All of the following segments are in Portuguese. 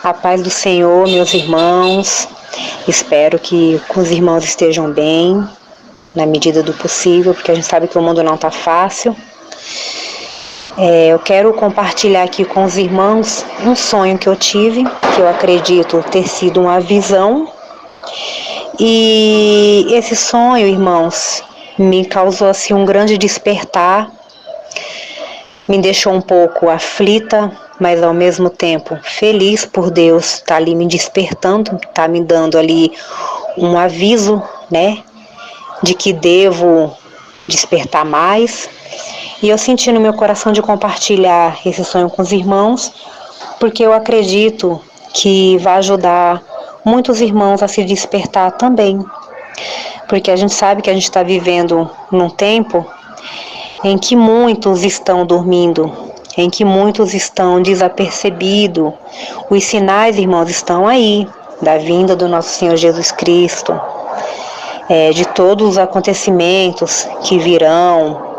A paz do Senhor, meus irmãos. Espero que os irmãos estejam bem, na medida do possível, porque a gente sabe que o mundo não está fácil. Eu quero compartilhar aqui com os irmãos um sonho que eu tive, que eu acredito ter sido uma visão. E esse sonho, irmãos, me causou assim um grande despertar, me deixou um pouco aflita, mas ao mesmo tempo feliz por Deus estar ali me despertando, tá me dando ali um aviso, né, de que devo despertar mais. E eu senti no meu coração de compartilhar esse sonho com os irmãos, porque eu acredito que vai ajudar muitos irmãos a se despertar também. Porque a gente sabe que a gente está vivendo num tempo em que muitos estão dormindo, em que muitos estão desapercebidos. Os sinais, irmãos, estão aí, da vinda do nosso Senhor Jesus Cristo, de todos os acontecimentos que virão.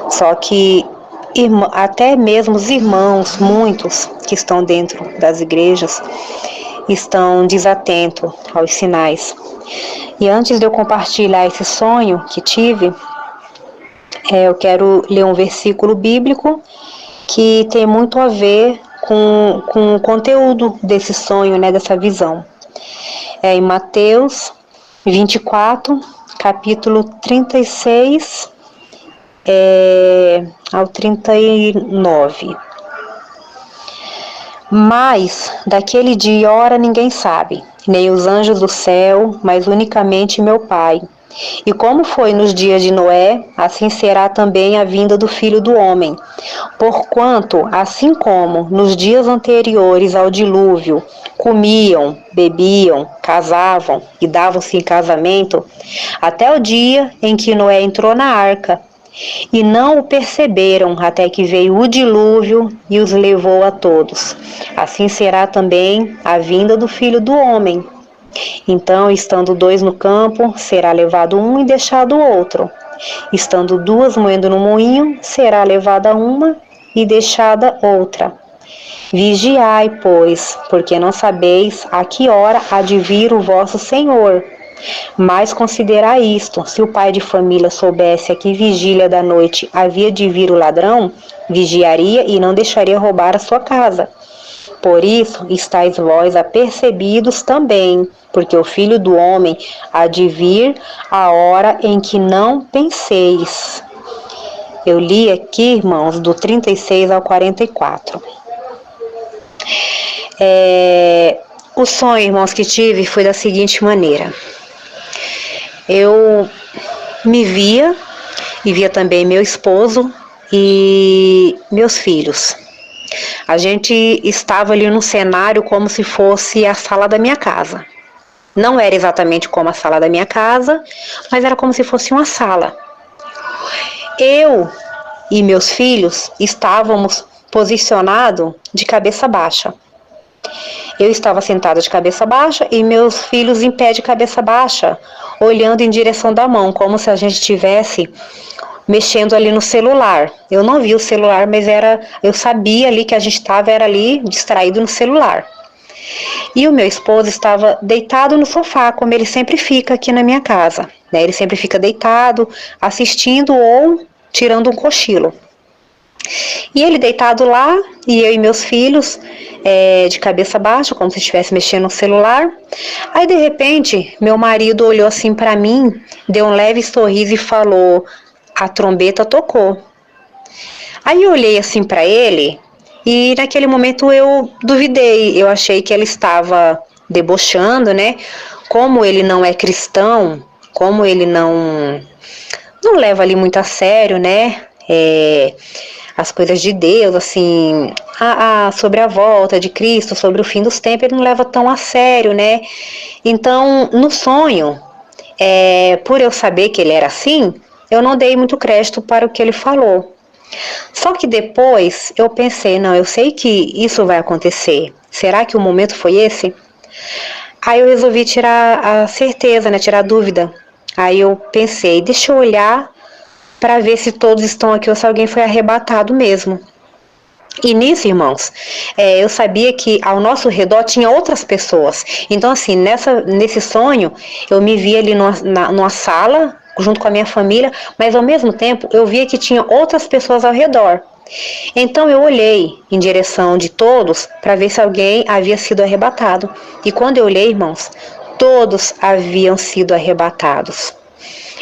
Só que até mesmo os irmãos, muitos que estão dentro das igrejas, estão desatentos aos sinais. E antes de eu compartilhar esse sonho que tive, eu quero ler um versículo bíblico que tem muito a ver com o conteúdo desse sonho, né, dessa visão. Em Mateus 24, capítulo 36 ao 39. Mas daquele dia e hora ninguém sabe, nem os anjos do céu, mas unicamente meu Pai. E como foi nos dias de Noé, assim será também a vinda do Filho do Homem. Porquanto, assim como nos dias anteriores ao dilúvio, comiam, bebiam, casavam e davam-se em casamento, até o dia em que Noé entrou na arca, e não o perceberam até que veio o dilúvio e os levou a todos. Assim será também a vinda do Filho do Homem. Então, estando dois no campo, será levado um e deixado o outro. Estando duas moendo no moinho, será levada uma e deixada outra. Vigiai, pois, porque não sabeis a que hora há de vir o vosso Senhor. Mas considerai isto: se o pai de família soubesse a que vigília da noite havia de vir o ladrão, vigiaria e não deixaria roubar a sua casa. Por isso estáis vós apercebidos também, porque o Filho do Homem há de vir a hora em que não penseis. Eu li aqui, irmãos, do 36 ao 44. O sonho, irmãos, que tive foi da seguinte maneira. Eu me via e via também meu esposo e meus filhos. A gente estava ali num cenário como se fosse a sala da minha casa. Não era exatamente como a sala da minha casa, mas era como se fosse uma sala. Eu e meus filhos estávamos posicionados de cabeça baixa. Eu estava sentada de cabeça baixa e meus filhos em pé de cabeça baixa, olhando em direção da mão, como se a gente estivesse mexendo ali no celular. Eu não vi o celular, mas eu sabia ali que a gente era ali distraído no celular. E o meu esposo estava deitado no sofá, como ele sempre fica aqui na minha casa, né? Ele sempre fica deitado, assistindo ou tirando um cochilo. E ele deitado lá, e eu e meus filhos de cabeça baixa, como se estivesse mexendo no celular. Aí, de repente, meu marido olhou assim para mim, deu um leve sorriso e falou: a trombeta tocou. Aí eu olhei assim para ele e naquele momento eu duvidei, eu achei que ele estava debochando, né? Como ele não é cristão, como ele não leva ali muito a sério, né? As coisas de Deus, assim, sobre a volta de Cristo, sobre o fim dos tempos, ele não leva tão a sério, né? Então, no sonho, por eu saber que ele era assim, eu não dei muito crédito para o que ele falou. Só que depois eu pensei, não, eu sei que isso vai acontecer. Será que o momento foi esse? Aí eu resolvi tirar a certeza, né, tirar a dúvida. Aí eu pensei, deixa eu olhar para ver se todos estão aqui ou se alguém foi arrebatado mesmo. E nisso, irmãos, eu sabia que ao nosso redor tinha outras pessoas. Então, assim, nesse sonho, eu me via ali numa sala, junto com a minha família, mas ao mesmo tempo eu via que tinha outras pessoas ao redor. Então eu olhei em direção de todos para ver se alguém havia sido arrebatado. E quando eu olhei, irmãos, todos haviam sido arrebatados.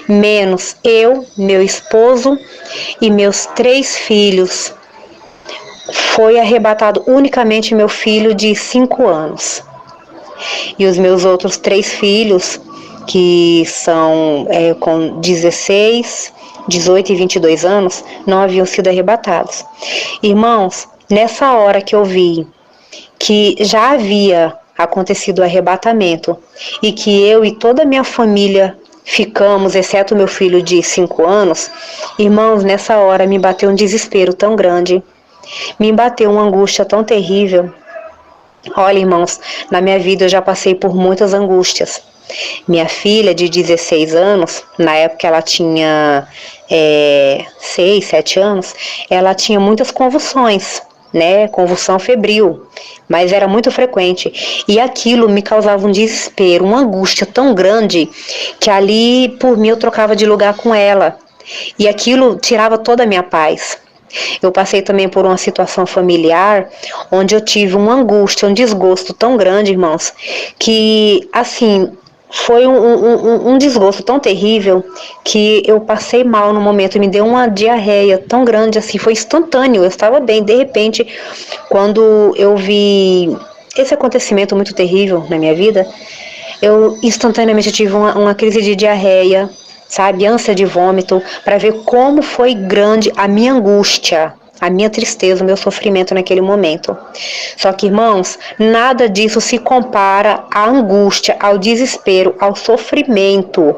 Menos eu, meu esposo e meus 3 filhos. Foi arrebatado unicamente meu filho de 5 anos. E os meus outros 3 filhos, que são com 16, 18 e 22 anos, não haviam sido arrebatados. Irmãos, nessa hora que eu vi que já havia acontecido o arrebatamento e que eu e toda a minha família ficamos, exceto meu filho de 5 anos, irmãos, nessa hora me bateu um desespero tão grande, me bateu uma angústia tão terrível. Olha, irmãos, na minha vida eu já passei por muitas angústias. Minha filha de 16 anos, na época ela tinha 6, 7 anos, ela tinha muitas convulsões, né? Convulsão febril, mas era muito frequente. E aquilo me causava um desespero, uma angústia tão grande que ali, por mim, eu trocava de lugar com ela. E aquilo tirava toda a minha paz. Eu passei também por uma situação familiar onde eu tive uma angústia, um desgosto tão grande, irmãos, que, assim, foi um desgosto tão terrível que eu passei mal no momento, me deu uma diarreia tão grande, assim, foi instantâneo, eu estava bem, de repente, quando eu vi esse acontecimento muito terrível na minha vida, eu instantaneamente tive uma crise de diarreia, sabe, ânsia de vômito, para ver como foi grande a minha angústia, a minha tristeza, o meu sofrimento naquele momento. Só que, irmãos, nada disso se compara à angústia, ao desespero, ao sofrimento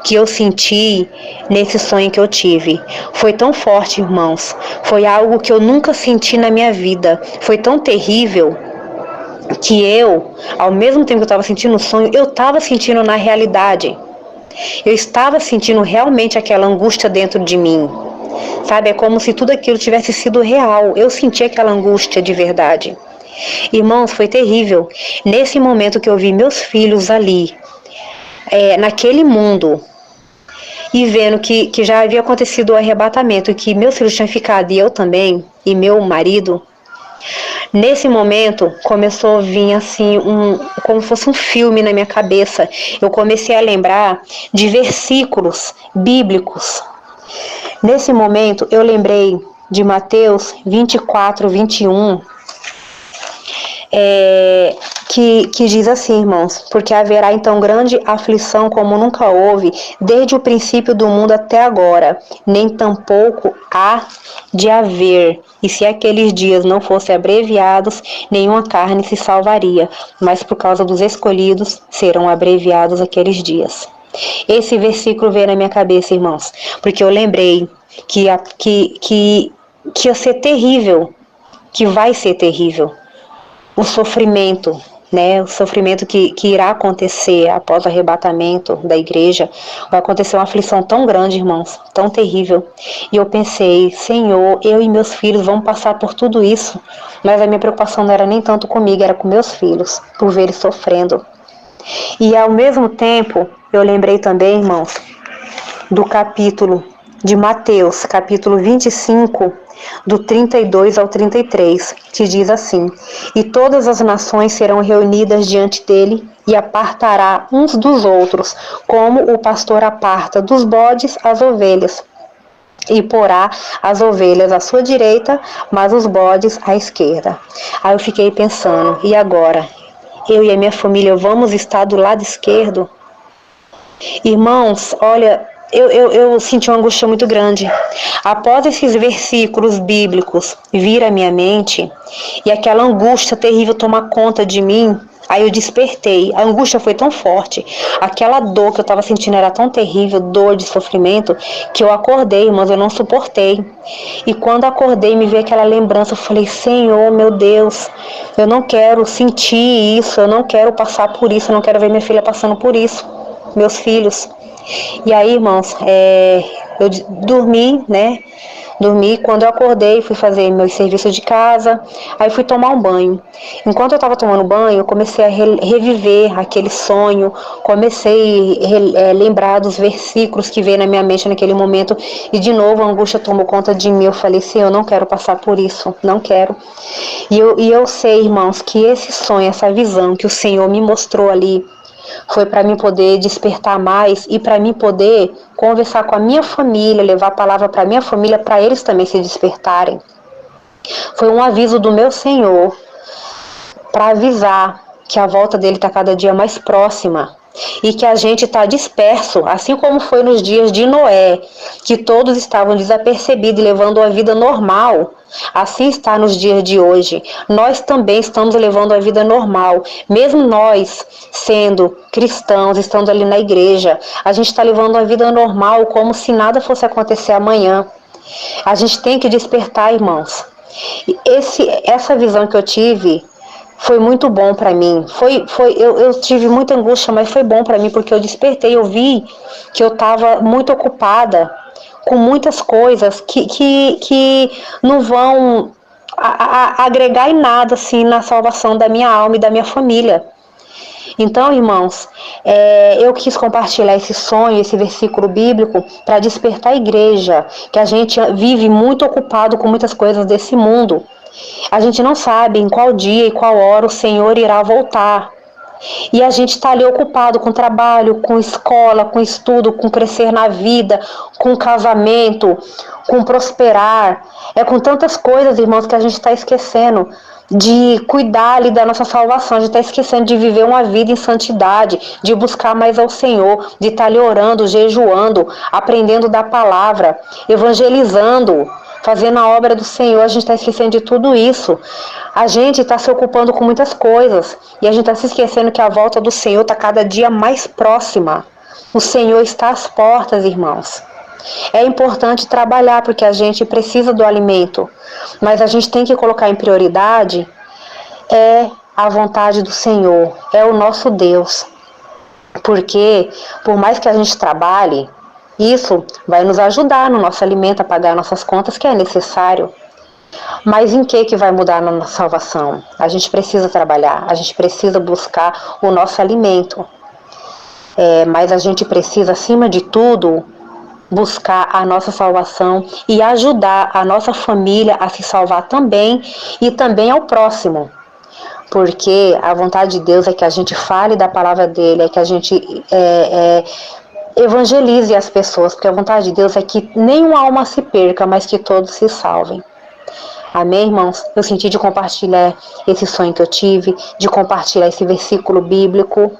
que eu senti nesse sonho que eu tive. Foi tão forte, irmãos, foi algo que eu nunca senti na minha vida, foi tão terrível que eu, ao mesmo tempo que eu estava sentindo o sonho, eu estava sentindo na realidade. Eu estava sentindo realmente aquela angústia dentro de mim. Sabe, é como se tudo aquilo tivesse sido real. Eu senti aquela angústia de verdade. Irmãos, foi terrível. Nesse momento que eu vi meus filhos ali, naquele mundo, e vendo que já havia acontecido o arrebatamento, que meus filhos tinham ficado, e eu também, e meu marido, nesse momento começou a vir assim, como se fosse um filme na minha cabeça. Eu comecei a lembrar de versículos bíblicos. Nesse momento eu lembrei de Mateus 24, 21, que diz assim, irmãos: porque haverá então grande aflição como nunca houve, desde o princípio do mundo até agora, nem tampouco há de haver. E se aqueles dias não fossem abreviados, nenhuma carne se salvaria, mas por causa dos escolhidos serão abreviados aqueles dias. Esse versículo veio na minha cabeça, irmãos, porque eu lembrei que ia ser terrível, que vai ser terrível, o sofrimento, né? O sofrimento que irá acontecer após o arrebatamento da igreja. Vai acontecer uma aflição tão grande, irmãos, tão terrível. E eu pensei: Senhor, eu e meus filhos vamos passar por tudo isso. Mas a minha preocupação não era nem tanto comigo, era com meus filhos, por ver eles sofrendo. E ao mesmo tempo, eu lembrei também, irmãos, do capítulo de Mateus, capítulo 25, do 32 ao 33, que diz assim: e todas as nações serão reunidas diante dele, e apartará uns dos outros, como o pastor aparta dos bodes as ovelhas. E porá as ovelhas à sua direita, mas os bodes à esquerda. Aí eu fiquei pensando: e agora? Eu e a minha família vamos estar do lado esquerdo? Irmãos, olha, eu senti uma angústia muito grande. Após esses versículos bíblicos vir à minha mente e aquela angústia terrível tomar conta de mim, aí eu despertei. A angústia foi tão forte, aquela dor que eu estava sentindo era tão terrível, dor de sofrimento, que eu acordei, mas eu não suportei. E quando acordei, me veio aquela lembrança, eu falei: Senhor, meu Deus, eu não quero sentir isso, eu não quero passar por isso, eu não quero ver minha filha passando por isso, meus filhos. E aí, irmãos, dormi, né? Dormi, quando eu acordei, fui fazer meus serviços de casa, aí fui tomar um banho. Enquanto eu estava tomando banho, eu comecei a reviver aquele sonho, comecei a lembrar dos versículos que veio na minha mente naquele momento, e de novo a angústia tomou conta de mim. Eu falei, Senhor, eu não quero passar por isso, não quero. E eu sei, irmãos, que esse sonho, essa visão que o Senhor me mostrou ali, foi para mim poder despertar mais e para mim poder conversar com a minha família, levar a palavra para a minha família, para eles também se despertarem. Foi um aviso do meu Senhor para avisar que a volta dele está cada dia mais próxima e que a gente está disperso, assim como foi nos dias de Noé, que todos estavam desapercebidos e levando uma vida normal. Assim está nos dias de hoje. Nós também estamos levando a vida normal. Mesmo nós, sendo cristãos, estando ali na igreja, a gente está levando a vida normal como se nada fosse acontecer amanhã. A gente tem que despertar, irmãos. Essa visão que eu tive foi muito bom para mim. Eu tive muita angústia, mas foi bom para mim porque eu despertei, eu vi que eu estava muito ocupada com muitas coisas que não vão agregar em nada assim na salvação da minha alma e da minha família. Então, irmãos, eu quis compartilhar esse sonho, esse versículo bíblico, para despertar a igreja, que a gente vive muito ocupado com muitas coisas desse mundo. A gente não sabe em qual dia e qual hora o Senhor irá voltar. E a gente está ali ocupado com trabalho, com escola, com estudo, com crescer na vida, com casamento, com prosperar. É com tantas coisas, irmãos, que a gente está esquecendo de cuidar ali da nossa salvação. A gente está esquecendo de viver uma vida em santidade, de buscar mais ao Senhor, de estar ali orando, jejuando, aprendendo da palavra, evangelizando, fazendo a obra do Senhor. A gente está esquecendo de tudo isso. A gente está se ocupando com muitas coisas e a gente está se esquecendo que a volta do Senhor está cada dia mais próxima. O Senhor está às portas, irmãos. É importante trabalhar porque a gente precisa do alimento, mas a gente tem que colocar em prioridade a vontade do Senhor, é o nosso Deus. Porque por mais que a gente trabalhe, isso vai nos ajudar no nosso alimento, a pagar nossas contas, que é necessário. Mas em que vai mudar a nossa salvação? A gente precisa trabalhar, a gente precisa buscar o nosso alimento. Mas a gente precisa, acima de tudo, buscar a nossa salvação e ajudar a nossa família a se salvar também e também ao próximo. Porque a vontade de Deus é que a gente fale da palavra dele, é que a gente evangelize as pessoas, porque a vontade de Deus é que nenhuma alma se perca, mas que todos se salvem. Amém, irmãos? Eu senti de compartilhar esse sonho que eu tive, de compartilhar esse versículo bíblico,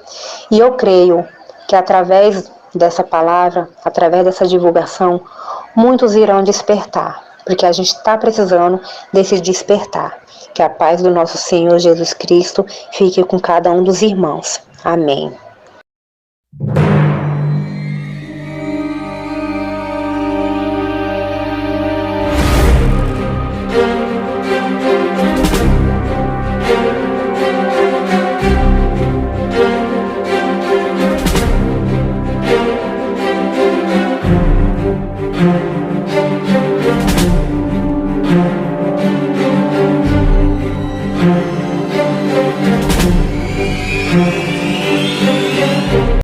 e eu creio que através dessa palavra, através dessa divulgação, muitos irão despertar, porque a gente está precisando desse despertar. Que a paz do nosso Senhor Jesus Cristo fique com cada um dos irmãos. Amém.